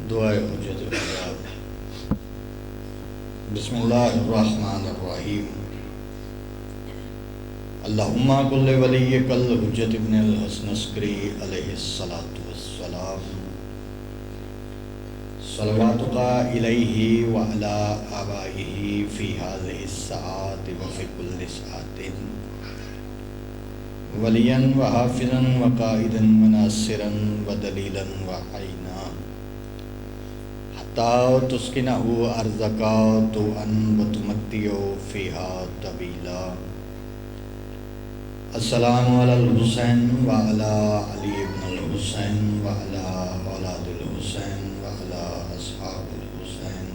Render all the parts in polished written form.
دعائے حجت البلاغ۔ بسم اللہ الرحمن الرحیم۔ اللہم کل ولیک الحجت ابن الحسن عسکری علیہ السلام، صلواتک الیہ وعلی آبائہ فی هذه الساعات وفی کل ساعت، ولیاً وحافظاً وقائداً وناصراً ودلیلاً وعینا، حتی تسکنہ ارضک طوعاً وتمتع فیہا طویلا۔ السلام علی الحسین وعلی علی بن الحسین وعلی اولاد الحسین وعلی اصحاب الحسین،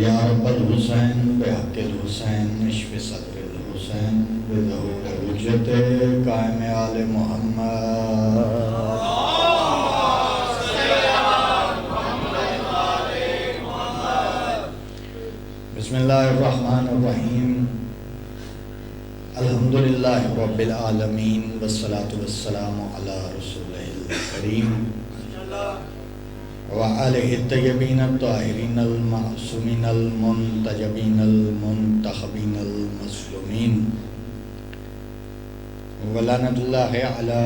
یا رب الحسین بحق الحسین اشف صدر الحسین بظہور حجت قائم آل محمد۔ بسم اللہ الرحمن الرحیم۔ الحمدللہ رب العالمین والصلاة والسلام علی رسولہ الکریم وآلہ الطیبین الطاہرین المعصومین المنتجبین المنتخبین المظلومین، ولعنۃ اللہ علی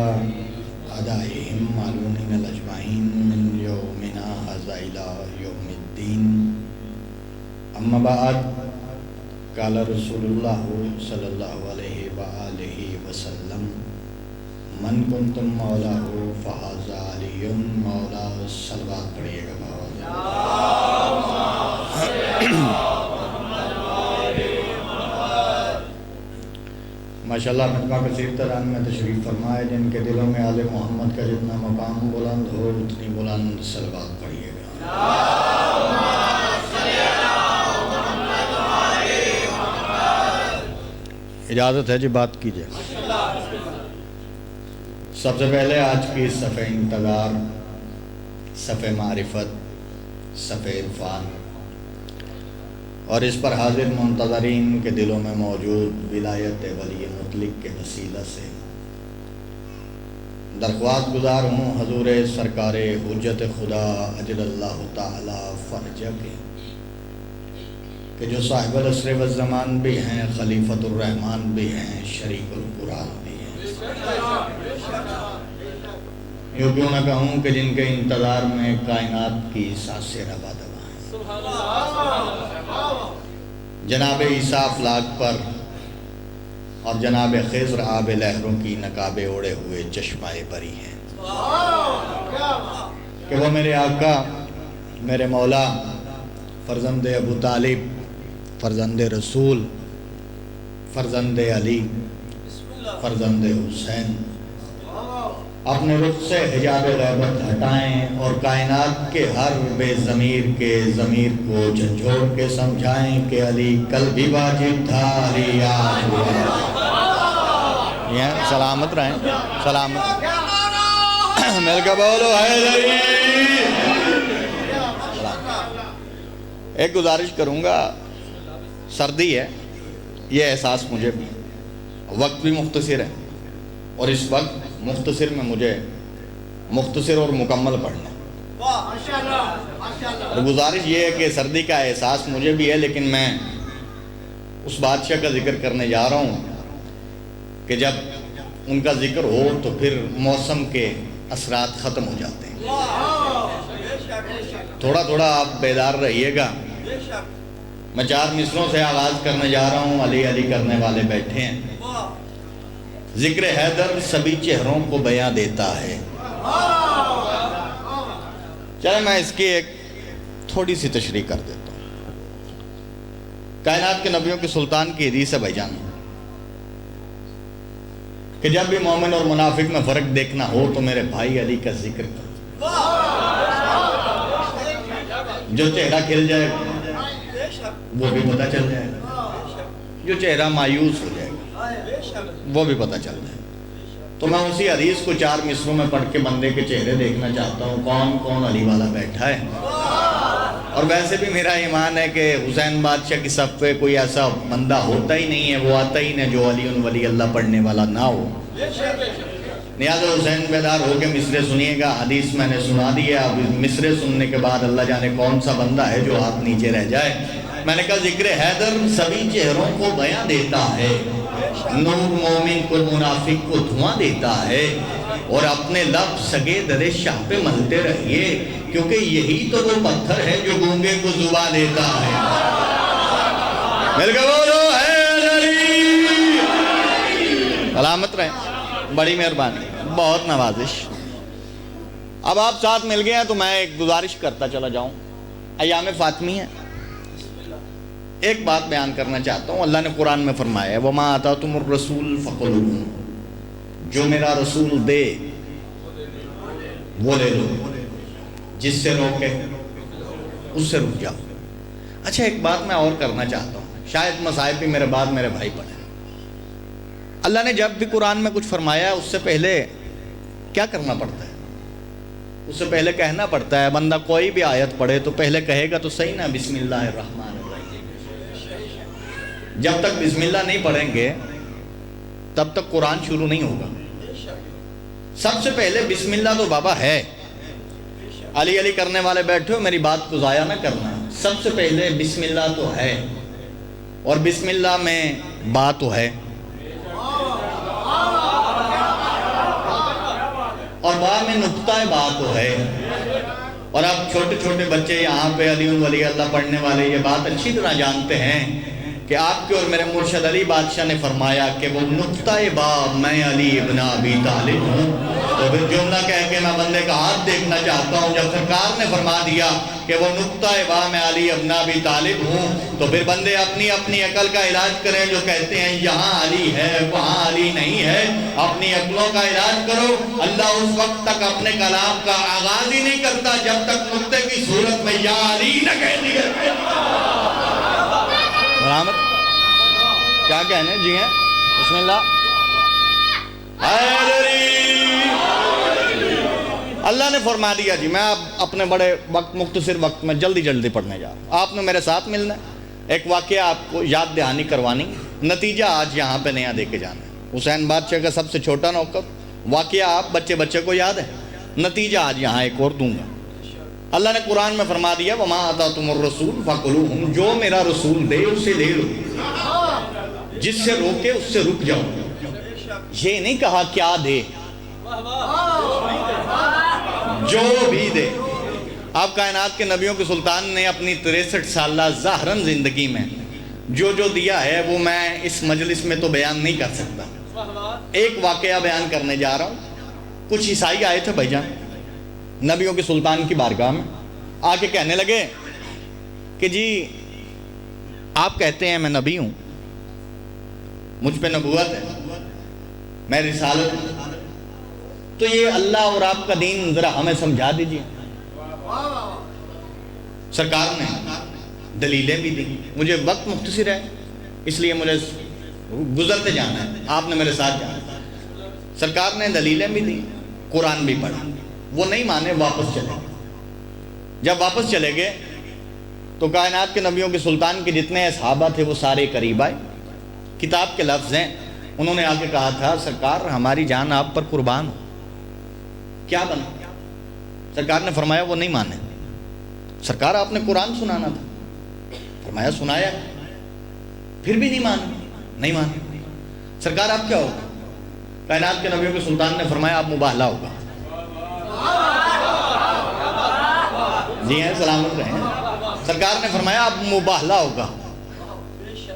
اعدائہم معلونین الاجمعین من یومنا ھذا الی یوم الدین۔ اما بعد، قال رسول اللہ صلی اللہ علیہ وآلہ وسلم، من کنتم مولاہ فہذا علی مولا۔ صلوات پڑھیے گا ماشاءاللہ۔ مجمع کثیر تران میں تشریف فرمائے، جن کے دلوں میں آل محمد کا جتنا مقام بلند ہو اتنی بلند صلوات پڑھیے گا۔ اجازت ہے جی بات کیجئے۔ سب سے پہلے آج کی صفحہ انتظار، صفحہ معرفت، صفحہ عرفان اور اس پر حاضر منتظرین کے دلوں میں موجود ولایت ولی مطلق کے وسیلہ سے درخواست گزار ہوں حضور سرکار حجت خدا اجل اللہ تعالی فرجہ کے، کہ جو صاحب العصر والزمان بھی ہیں، خلیفۃ الرحمن بھی ہیں، شریک القرآن بھی ہیں، یوں کیوں نہ کہوں کہ جن کے انتظار میں کائنات کی سانسیں روا دوا ہیں، جناب عیسیٰ افلاک پر اور جناب خضر آب لہروں کی نقابیں اوڑے ہوئے چشمہ بری ہیں، کہ وہ میرے آقا، میرے مولا، فرزند ابو طالب، فرزند رسول، فرزند علی، فرزند حسین، اپنے رخ سے حجاب غیبت ہٹائیں اور کائنات کے ہر بے ضمیر کے ضمیر کو جھنجھوڑ کے سمجھائیں کہ علی کل بھی واجب تھا، علی آج بھی ہے۔ سلامت رہیں، سلامت مل کے بولو حیدری۔ ایک گزارش کروں گا، سردی ہے، یہ احساس مجھے بھی، وقت بھی مختصر ہے، اور اس وقت مختصر میں مجھے مختصر اور مکمل پڑھنا ہے۔ اور گزارش یہ ہے کہ سردی کا احساس مجھے بھی ہے، لیکن میں اس بادشاہ کا ذکر کرنے جا رہا ہوں کہ جب ان کا ذکر ہو تو پھر موسم کے اثرات ختم ہو جاتے ہیں۔ تھوڑا تھوڑا آپ بیدار رہیے گا۔ میں 4 مصروں سے آغاز کرنے جا رہا ہوں، علی علی کرنے والے بیٹھے ہیں۔ ذکر حیدر سبھی چہروں کو بیاں دیتا ہے۔ چلے میں اس کی ایک تھوڑی سی تشریح کر دیتا ہوں۔ کائنات کے نبیوں کے سلطان کی حدیث ہے بھائی جان، کہ جب بھی مومن اور منافق میں فرق دیکھنا ہو تو میرے بھائی علی کا ذکر کرو، جو چہرہ کھل جائے وہ بھی پتہ چل جائے گا، جو چہرہ مایوس ہو جائے گا وہ بھی پتہ چل جائے گا۔ تو میں اسی حدیث کو 4 مصروں میں پڑھ کے بندے کے چہرے دیکھنا چاہتا ہوں، کون کون علی والا بیٹھا ہے۔ اور ویسے بھی میرا ایمان ہے کہ حسین بادشاہ کی صف پہ کوئی ایسا بندہ ہوتا ہی نہیں ہے، وہ آتا ہی نہیں جو علی ولی اللہ پڑھنے والا نہ ہو۔ نیاز حسین بیدار ہو کے مصرے سنیے گا، حدیث میں نے سنا دی ہے، اب مصرے سننے کے بعد اللہ جانے کون سا بندہ ہے جو ہاتھ نیچے رہ جائے۔ میں نے کہا ذکر حیدر سبھی چہروں کو بیاں دیتا ہے، نور مومن کو منافق کو دھواں دیتا ہے، اور اپنے لب سگے در شاہ پہ ملتے رہیے، کیونکہ یہی تو وہ پتھر ہے جو گونگے کو زباں دیتا ہے۔ مل کے بولو حیدری، سلامت رہیں، بڑی مہربانی، بہت نوازش۔ اب آپ ساتھ مل گئے ہیں تو میں ایک گزارش کرتا چلا جاؤں، ایام فاطمی ہے، ایک بات بیان کرنا چاہتا ہوں۔ اللہ نے قرآن میں فرمایا ہے وَمَا آتَاكُمُ الرَّسُولُ فَخُذُوهُ، جو میرا رسول دے وہ لے لو، جس سے روکے اس سے رک جاؤ۔ اچھا ایک بات میں اور کرنا چاہتا ہوں، شاید مصائب بھی میرے بعد میرے بھائی پڑھیں۔ اللہ نے جب بھی قرآن میں کچھ فرمایا ہے اس سے پہلے کیا کرنا پڑتا ہے؟ اس سے پہلے کہنا پڑتا ہے، بندہ کوئی بھی آیت پڑھے تو پہلے کہے گا تو صحیح نا بسم اللہ الرحمن الرحیم۔ جب تک بسم اللہ نہیں پڑھیں گے تب تک قرآن شروع نہیں ہوگا۔ سب سے پہلے بسم اللہ تو بابا ہے، علی علی کرنے والے بیٹھے ہو میری بات کو ضائع نہ کرنا، سب سے پہلے بسم اللہ تو ہے، اور بسم اللہ میں بات تو ہے، اور بعد میں نقطہ بات تو ہے۔ اور اب چھوٹے چھوٹے بچے یہاں پہ علی ولی اللہ پڑھنے والے یہ بات اچھی طرح جانتے ہیں کہ آپ کے اور میرے مرشد علی بادشاہ نے فرمایا کہ وہ نقطہ باب میں علی ابن ابی طالب ہوں۔ تو پھر جملہ کہہ کے میں بندے کا ہاتھ دیکھنا چاہتا ہوں، جب سرکار نے فرما دیا کہ وہ نقطہ باب میں علی ابن ابی طالب ہوں، تو پھر بندے اپنی اپنی عقل کا علاج کریں، جو کہتے ہیں یہاں علی ہے وہاں علی نہیں ہے، اپنی عقلوں کا علاج کرو۔ اللہ اس وقت تک اپنے کلام کا آغاز ہی نہیں کرتا جب تک نقطے کی صورت میں یا علی نہ کہہ دیا۔ برآمد کیا کہنے جی ہیں؟ بسم اللہ حیدری۔ اللہ نے فرما دیا جی، میں اب اپنے بڑے وقت مختصر وقت میں جلدی جلدی پڑھنے جا رہا ہوں، آپ نے میرے ساتھ ملنا ہے، ایک واقعہ آپ کو یاد دہانی کروانی، نتیجہ آج یہاں پہ نیا دے کے جانا ہے۔ حسین بادشاہ کا سب سے چھوٹا نوکر، واقعہ آپ بچے بچے کو یاد ہے، نتیجہ آج یہاں ایک اور دوں گا۔ اللہ نے قرآن میں فرما دیا وَمَا آتَاكُمُ الرَّسُولُ فَخُذُوهُ، جو میرا رسول دے اسے لے لو، جس سے روکے اس سے رک جاؤ۔ یہ نہیں کہا کیا دے، جو بھی دے۔ آپ کائنات کے نبیوں کے سلطان نے اپنی 63 سالہ ظاہراً زندگی میں جو جو دیا ہے وہ میں اس مجلس میں تو بیان نہیں کر سکتا۔ ایک واقعہ بیان کرنے جا رہا ہوں۔ کچھ عیسائی آئے تھے بھائی جان نبیوں کے سلطان کی بارگاہ میں، آ کے کہنے لگے کہ جی آپ کہتے ہیں میں نبی ہوں، مجھ پہ نبوت ہے، میں رسالت ہوں، تو یہ اللہ اور آپ کا دین ذرا ہمیں سمجھا دیجئے۔ سرکار نے دلیلیں بھی دی، مجھے وقت مختصر ہے اس لیے مجھے گزرتے جانا ہے، آپ نے میرے ساتھ جانا۔ سرکار نے دلیلیں بھی دی، قرآن بھی پڑھا، وہ نہیں مانے، واپس چلے گئے۔ جب واپس چلے گئے تو کائنات کے نبیوں کے سلطان کے جتنے صحابہ تھے وہ سارے قریب آئے، کتاب کے لفظ ہیں، انہوں نے آ کے کہا تھا سرکار ہماری جان آپ پر قربان ہو، کیا بنا؟ سرکار نے فرمایا وہ نہیں مانے۔ سرکار آپ نے قرآن سنانا تھا، فرمایا سنایا، پھر بھی نہیں مانے۔ سرکار آپ کیا ہوگا؟ کائنات کے نبیوں کے سلطان نے فرمایا آپ مباہلہ ہوگا۔ جی ہیں سلامت رہیں۔ سرکار نے فرمایا آپ مباہلہ ہوگا۔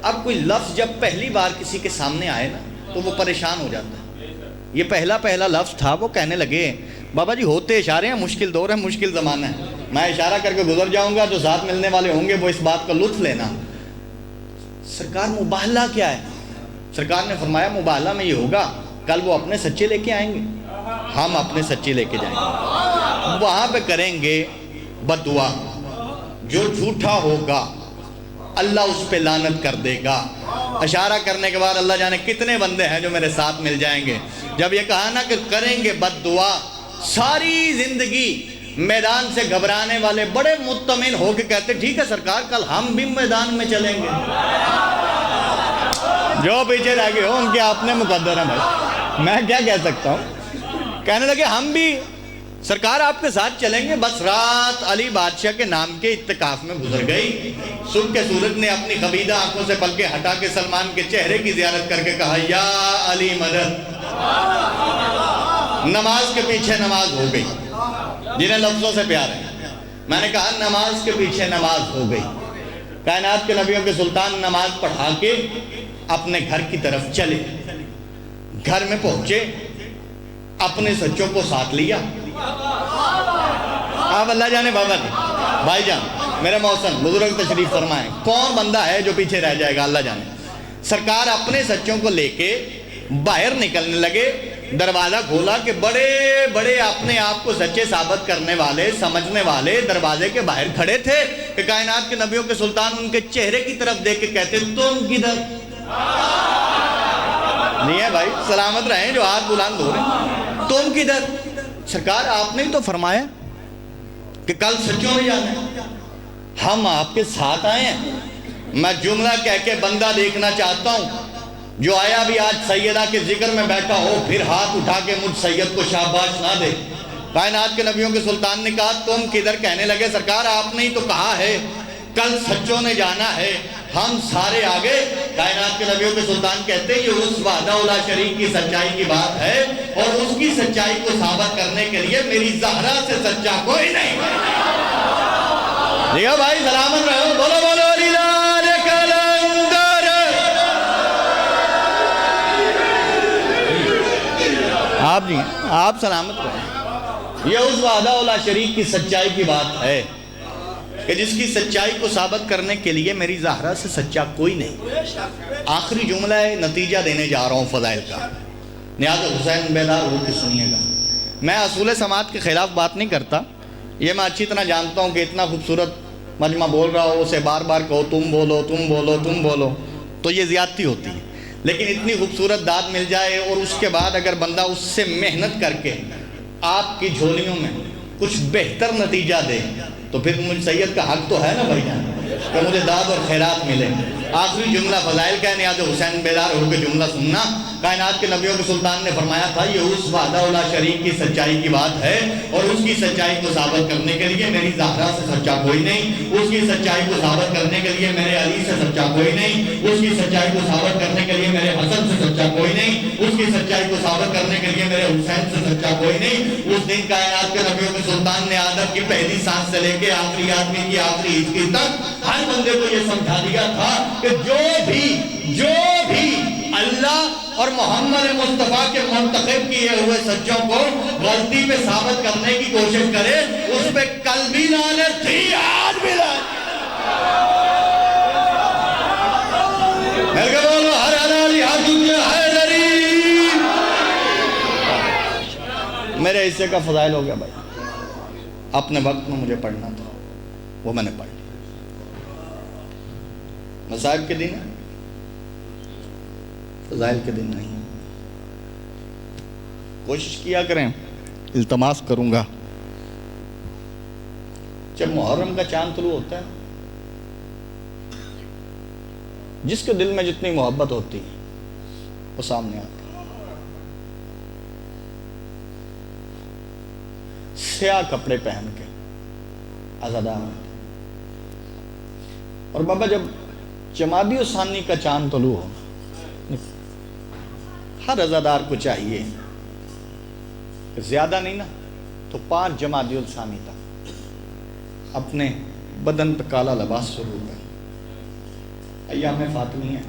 اب کوئی لفظ جب پہلی بار کسی کے سامنے آئے نا تو وہ پریشان ہو جاتا ہے۔ یہ پہلا لفظ تھا، وہ کہنے لگے بابا جی ہوتے اشارے ہیں، مشکل دور ہے، مشکل زمانہ ہے، میں اشارہ کر کے گزر جاؤں گا، جو ساتھ ملنے والے ہوں گے وہ اس بات کا لطف لینا۔ سرکار مباہلہ کیا ہے؟ سرکار نے فرمایا مباہلہ میں یہ ہوگا کل وہ اپنے سچے لے کے آئیں گے، ہم اپنے سچے لے کے جائیں گے، وہاں پہ کریں گے بد دعا، جو جھوٹا ہوگا اللہ اس پہ لعنت کر دے گا۔ اشارہ کرنے کے بعد اللہ جانے کتنے بندے ہیں جو میرے ساتھ مل جائیں گے۔ جب یہ کہا نا کہ کریں گے بد دعا، ساری زندگی میدان سے گھبرانے والے بڑے مطمئن ہو کے کہتے ٹھیک ہے سرکار کل ہم بھی میدان میں چلیں گے۔ جو پیچھے رہ گئے ہو ان کے اپنے مقدر ہیں بھائی، میں کیا کہہ سکتا ہوں۔ کہنے لگے ہم بھی سرکار آپ کے ساتھ چلیں گے. بس رات علی بادشاہ کے نام کے اتقاف میں گزر گئی. صبح کے سورج نے اپنی خمیدہ آنکھوں سے پلکیں ہٹا کے سلمان کے چہرے کی زیارت کر کے کہا یا علی مدد. نماز کے پیچھے نماز ہو گئی. جنہیں لفظوں سے پیار ہے, میں نے کہا نماز کے پیچھے نماز ہو گئی. کائنات کے نبیوں کے سلطان نماز پڑھا کے اپنے گھر کی طرف چلے. گھر میں پہنچے, اپنے سچوں کو ساتھ لیا. آپ اللہ جانے بابا جی, بھائی جان, میرے محسن بزرگ تشریف فرمائیں, کون بندہ ہے جو پیچھے رہ جائے گا, اللہ جانے. سرکار اپنے سچوں کو لے کے باہر نکلنے لگے. دروازہ کھولا کہ بڑے بڑے اپنے آپ کو سچے ثابت کرنے والے, سمجھنے والے دروازے کے باہر کھڑے تھے کہ کائنات کے نبیوں کے سلطان ان کے چہرے کی طرف دیکھ کے کہتے تم کدھر. نہیں ہے بھائی, سلامت رہیں جو ہاتھ بلند ہو رہے. تم کدھر؟ سرکار آپ نے تو فرمایا کہ کل سچوں میں جانا ہے, ہم آپ کے ساتھ آئے ہیں. میں جملہ کہہ کے بندہ دیکھنا چاہتا ہوں جو آیا بھی آج سیدہ کے ذکر میں بیٹھا ہو پھر ہاتھ اٹھا کے مجھ سید کو شاباش نہ دے. کائنات کے نبیوں کے سلطان نے کہا تم کدھر؟ کہنے لگے سرکار آپ نے ہی تو کہا ہے کل سچوں نے جانا ہے, ہم سارے آگے. کائنات کے نبیوں کے سلطان کہتے ہیں یہ اس وحدہ لا شریک کی سچائی کی بات ہے, اور اس کی سچائی کو ثابت کرنے کے لیے میری زہرا سے سچا کوئی نہیں. دیکھو بھائی سلامت رہو, بولو بولو علی لال کلندر. آپ جی آپ سلامت رہو. یہ اس وحدہ لا شریک کی سچائی کی بات ہے کہ جس کی سچائی کو ثابت کرنے کے لیے میری زہرا سے سچا کوئی نہیں. آخری جملہ ہے, نتیجہ دینے جا رہا ہوں فضائل کا, نیاز حسین بیدار ہو کے سنیے گا. میں اصول سماعت کے خلاف بات نہیں کرتا, یہ میں اچھی طرح جانتا ہوں کہ اتنا خوبصورت مجمع بول رہا ہو, اسے بار بار کہو تم بولو تم بولو تم بولو تو یہ زیادتی ہوتی ہے. لیکن اتنی خوبصورت داد مل جائے اور اس کے بعد اگر بندہ اس سے محنت کر کے آپ کی جھولیوں میں کچھ بہتر نتیجہ دے تو پھر مجھ سید کا حق تو ہے نا بھائی جان کہ مجھے داد اور خیرات ملے. آخری جملہ فضائل کا ہے, نیاز حسین بیدار ہو کے جملہ سننا. کائنات کے نبیوں کے سلطان نے فرمایا تھا یہ اس وحدہ لا شریک کی سچائی کی بات ہے, اور اس کی سچائی کو ثابت کرنے کے لیے میری زہرا سے سچا کوئی نہیں. اس کی سچائی کو ثابت کرنے کے لیے میرے علی سے سچا کوئی نہیں. اس کی سچائی کو ثابت کرنے کے لیے میرے حسن سے سچا کوئی نہیں. اس کی سچائی کو ثابت کرنے کے لیے میرے حسین سے سچا کوئی نہیں. اس دن کائنات کے نبیوں کے سلطان نے آدم کی پہلی سانس سے لے کے آخری آدمی کی آخری عید کی تک ہر بندے کو یہ سمجھا دیا تھا کہ جو بھی اللہ اور محمد مصطفیٰ کے منتخب کیے ہوئے سچوں کو غلطی پہ ثابت کرنے کی کوشش کرے اس پہ کل بھی لعنت تھی, آج بھی لعنت. بولو ہر علی حیدری. میرے حصے کا فضائل ہو گیا بھائی, اپنے وقت میں مجھے پڑھنا تھا وہ میں نے پڑھ لیا. مصائب کے دن فضائل کے دن نہیں. کوشش کیا کریں, التماس کروں گا جب محرم کا چاند طلوع ہوتا ہے جس کے دل میں جتنی محبت ہوتی ہے وہ سامنے آتی ہے. سیاہ کپڑے پہن کے عزادار ہوتے اور بابا جب جمادی و ثانی کا چاند طلوع ہو ہر عزادار کو چاہیے کہ زیادہ نہیں نا تو 5 جمادی الثانی تک اپنے بدن پہ کالا لباس ضرور کریں. ایام فاطمی ہے,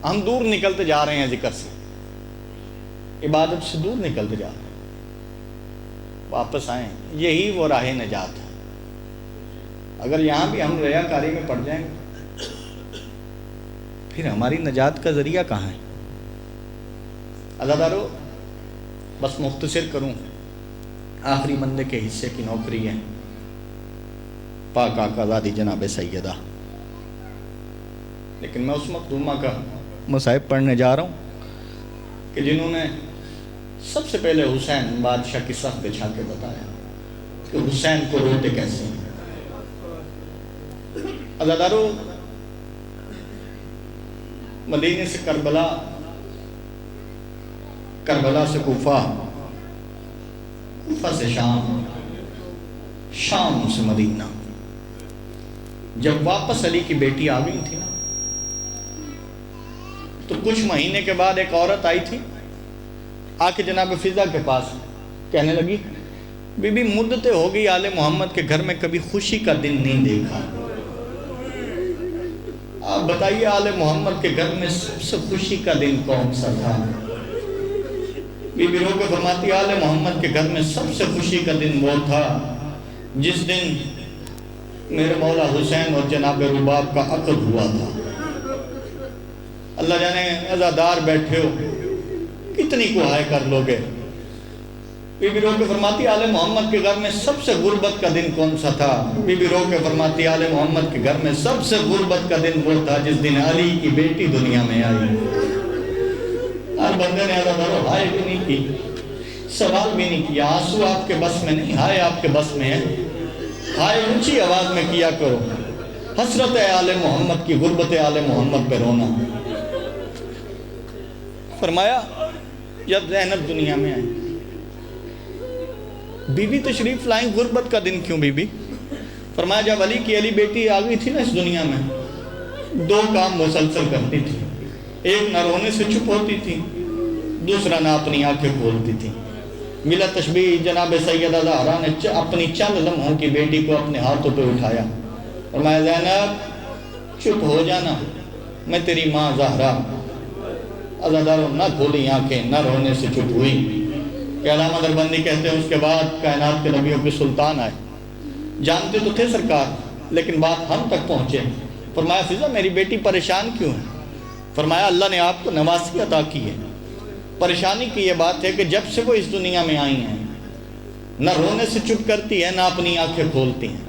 ہم دور نکلتے جا رہے ہیں ذکر سے, عبادت سے دور نکلتے جا رہے ہیں, واپس آئیں. یہی وہ راہ نجات ہے. اگر یہاں بھی ہم ریاکاری میں پڑ جائیں گے پھر ہماری نجات کا ذریعہ کہاں ہے؟ عزادارو بس مختصر کروں, آخری بندے کے حصے کی نوکری ہے پاک آقا زادی جناب سیدہ. لیکن میں اس مخدومہ کا مصائب پڑھنے جا رہا ہوں کہ جنہوں نے سب سے پہلے حسین بادشاہ کی صف بچھا کے بتایا کہ حسین کو روتے کیسے ہیں. عزادارو مدینے سے کربلا کربلا سے کوفہ، کوفہ سے شام، شام سے مدینہ. جب واپس علی کی بیٹی آ گئی تھی نا، تو کچھ مہینے کے بعد ایک عورت آئی تھی، آ کے جناب فضا کے پاس کہنے لگی بی بی مدتیں ہو گئی آل محمد کے گھر میں کبھی خوشی کا دن نہیں دیکھا. آپ بتائیے آل محمد کے گھر میں سب سے خوشی کا دن کون سا تھا؟ بی بی رو کے فرماتی آل محمد کے گھر میں سب سے خوشی کا دن وہ تھا جس دن میرے مولا حسین اور جناب رباب کا عقد ہوا تھا. اللہ جانے عزادار بیٹھے ہو کتنی کوہائے کر لوگے. بی بی رو کے فرماتی آل محمد کے گھر میں سب سے غربت کا دن کون سا تھا؟ بی بی رو کے فرماتی آل محمد کے گھر میں سب سے غربت کا دن وہ تھا جس دن علی کی بیٹی دنیا میں آئی. ہر بندے نے عزادارو ہائے بھی نہیں کی، سوال بھی نہیں کیا. آنسو آپ کے بس میں نہیں، ہائے آپ کے بس میں ہے. ہائے اونچی آواز میں کیا کرو. حسرت آل محمد کی، غربت آل محمد پہ رونا. فرمایا جب زینب دنیا میں آئی، بی بی تشریف لائیں، غربت کا دن کیوں بی بی؟ فرمایا جب علی کی علی بیٹی آ گئی تھی نا اس دنیا میں، دو کام مسلسل کرتی تھی. ایک نہ رونے سے چپ ہوتی تھی، دوسرا نہ اپنی آنکھیں کھولتی تھی. ملا تشبیہ جناب سیدہ زہرا نے اپنی چند لمحوں کی بیٹی کو اپنے ہاتھوں پہ اٹھایا. فرمایا زینب چپ ہو جانا، میں تیری ماں زہرا. عزاداروں نہ کھولی آنکھیں، نہ رونے سے چپ ہوئی. کہ علامہ دربندی کہتے ہیں اس کے بعد کائنات کے نبیوں کے سلطان آئے. جانتے تو تھے سرکار، لیکن بات ہم تک پہنچے. فرمایا فضا میری بیٹی پریشان کیوں ہے؟ فرمایا اللہ نے آپ کو نوازی عطا کی ہے. پریشانی کی یہ بات ہے کہ جب سے وہ اس دنیا میں آئی ہیں نہ رونے سے چپ کرتی ہے، نہ اپنی آنکھیں کھولتی ہیں.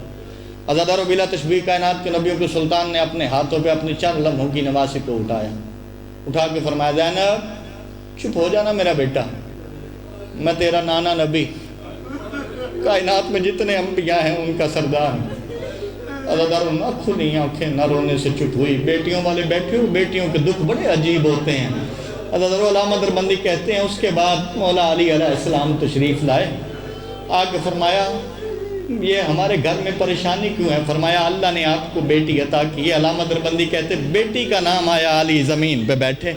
عزادارو بلا تشبیہ کائنات کے نبیوں کے سلطان نے اپنے ہاتھوں پہ اپنی چند لمحوں کی نوازی کو اٹھایا. اٹھا کے فرمایا زینب چپ ہو جانا میرا بیٹا، میں تیرا نانا نبی، کائنات میں جتنے انبیاء ہیں ان کا سردار ہوں. عزاداروں نہ کھلی آنکھیں، نہ رونے سے چپ ہوئی. بیٹیوں والے بیٹھے ہو، بیٹیوں کے دکھ بڑے عجیب ہوتے ہیں. عزاداروں علامہ دربندی کہتے ہیں اس کے بعد مولا علی علیہ السلام تشریف لائے. آ کے فرمایا یہ ہمارے گھر میں پریشانی کیوں ہے؟ فرمایا اللہ نے آپ کو بیٹی عطا کی ہے. علامہ دربندی کہتے بیٹی کا نام آیا علی. زمین پہ بیٹھے،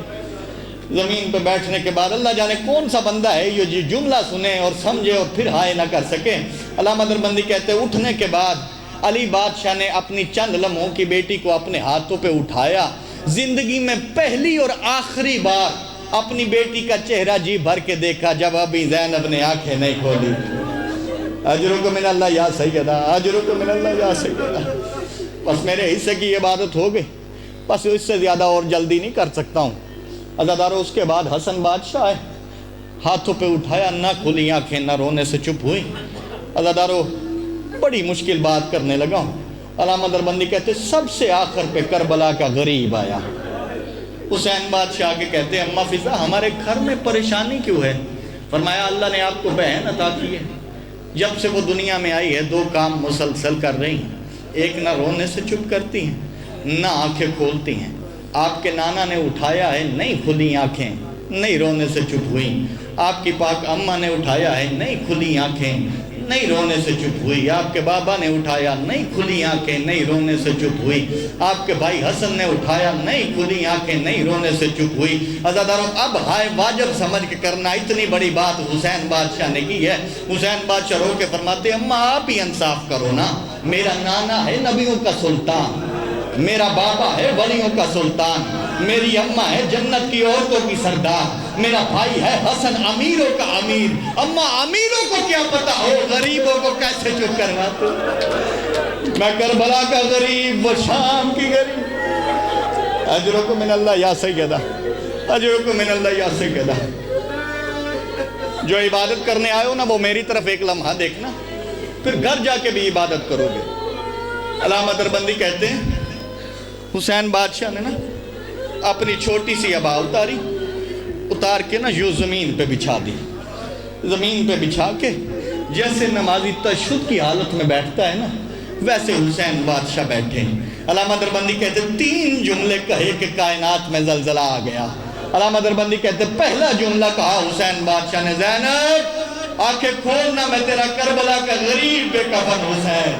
زمین پہ بیٹھنے کے بعد اللہ جانے کون سا بندہ ہے یہ جملہ سنے اور سمجھے اور پھر ہائے نہ کر سکے. علامہ دربندی کہتے اٹھنے کے بعد علی بادشاہ نے اپنی چند لمحوں کی بیٹی کو اپنے ہاتھوں پہ اٹھایا. زندگی میں پہلی اور آخری بار اپنی بیٹی کا چہرہ جی بھر کے دیکھا جب ابھی زینب نے آنکھیں نہیں کھولی. اجرکم من اللہ یا سیدہ، اجرکم من اللہ یا سیدہ. بس میرے حصے کی عبادت ہو گئی، بس اس سے زیادہ اور جلدی نہیں کر سکتا ہوں. عزادارو اس کے بعد حسن بادشاہ آئے، ہاتھوں پہ اٹھایا، نہ کھلی آنکھیں، نہ رونے سے چپ ہوئی. عزادارو بڑی مشکل بات کرنے لگا ہوں. علامہ دربندی کہتے سب سے آخر پہ کربلا کا غریب آیا. حسین بادشاہ آگے کہتے ہیں اماں فضا ہمارے گھر میں پریشانی کیوں ہے؟ فرمایا اللہ نے آپ کو بہن عطا کی ہے. جب سے وہ دنیا میں آئی ہے دو کام مسلسل کر رہی ہیں. ایک نہ رونے سے چپ کرتی ہیں، نہ آنکھیں کھولتی ہیں. آپ کے نانا نے اٹھایا ہے، نہیں کھلی آنکھیں، نہیں رونے سے چپ ہوئی. آپ کی پاک اماں نے اٹھایا ہے، نہیں کھلی آنکھیں، نہیں رونے سے چپ ہوئی. آپ کے بابا نے اٹھایا، نہیں کھلی آنکھیں، نہیں رونے سے چپ ہوئی. آپ کے بھائی حسن نے اٹھایا، نہیں کھلی آنکھیں، نہیں رونے سے چپ ہوئی. عزاداروں اب ہائے واجب سمجھ کے کرنا، اتنی بڑی بات حسین بادشاہ نے کی ہے. حسین بادشاہ رو کے فرماتے اماں آپ ہی انصاف کرو نا. میرا نانا ہے نبیوں کا سلطان، میرا بابا ہے ولیوں کا سلطان، میری اماں ہے جنت کی عورتوں کی سردار، میرا بھائی ہے حسن امیروں کا امیر. اماں امیروں کو کیا پتا ہو غریبوں کو کیسے چپ کرواتے. میں کربلا کا غریب، وہ شام کی غریب. اجرکم من اللہ یا سیدہ، اجرکم من اللہ یا سیدہ. جو عبادت کرنے آئے ہو نا وہ میری طرف ایک لمحہ دیکھنا، پھر گھر جا کے بھی عبادت کرو گے. علامہ دربندی کہتے ہیں حسین بادشاہ نے نا اپنی چھوٹی سی عبا اتار کے نا یوں زمین پہ بچھا دی. زمین پہ بچھا کے جیسے نمازی تشہد کی حالت میں بیٹھتا ہے نا ویسے حسین بادشاہ بیٹھے. علامہ دربندی کہتے 3 جملے کہے کہ کائنات میں زلزلہ آ گیا. علامہ دربندی کہتے پہلا جملہ کہا حسین بادشاہ نے، زینب آنکھیں کھولنا میں تیرا کربلا کا غریب بے کفن حسین،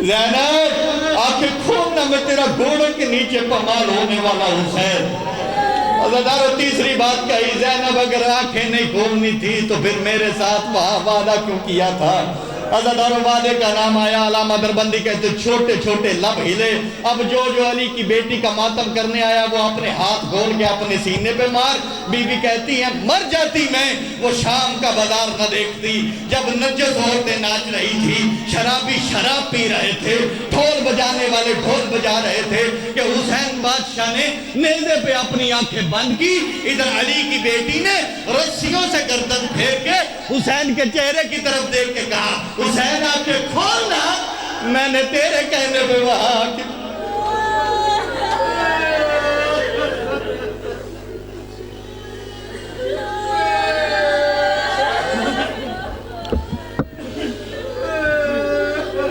زینب آنکھیں کھولنا میں تیرا گھوڑے کے نیچے پامال ہونے والا حسین۔ عزادارو تیسری بات کہی، زینب اگر آنکھیں نہیں کھولنی تھی تو پھر میرے ساتھ وہاں وعدہ کیوں کیا تھا؟ عزادارو وعدے کا نام آیا، علامہ دربندی کہتے چھوٹے چھوٹے لب ہلے، اب جو علی کی بیٹی کا ماتم کرنے آیا وہ اپنے ہاتھ کھول کے اپنے سینے پہ مار۔ بی بی کہتی ہیں مر جاتی میں وہ شام کا بازار نہ دیکھتی، جب نجس عورتیں ناچ رہی تھی، شرابی شراب پی رہے تھے، ڈھول بجانے والے ڈھول بجا رہے تھے، کہ حسین بادشاہ نے نیزے پہ اپنی آنکھیں بند کی، ادھر علی کی بیٹی نے رسیوں سے گردن پھیر کے حسین کے چہرے کی طرف دیکھ کے کہا، حسین آنکھیں کھولنا، میں نے تیرے کہنے پہ وہاں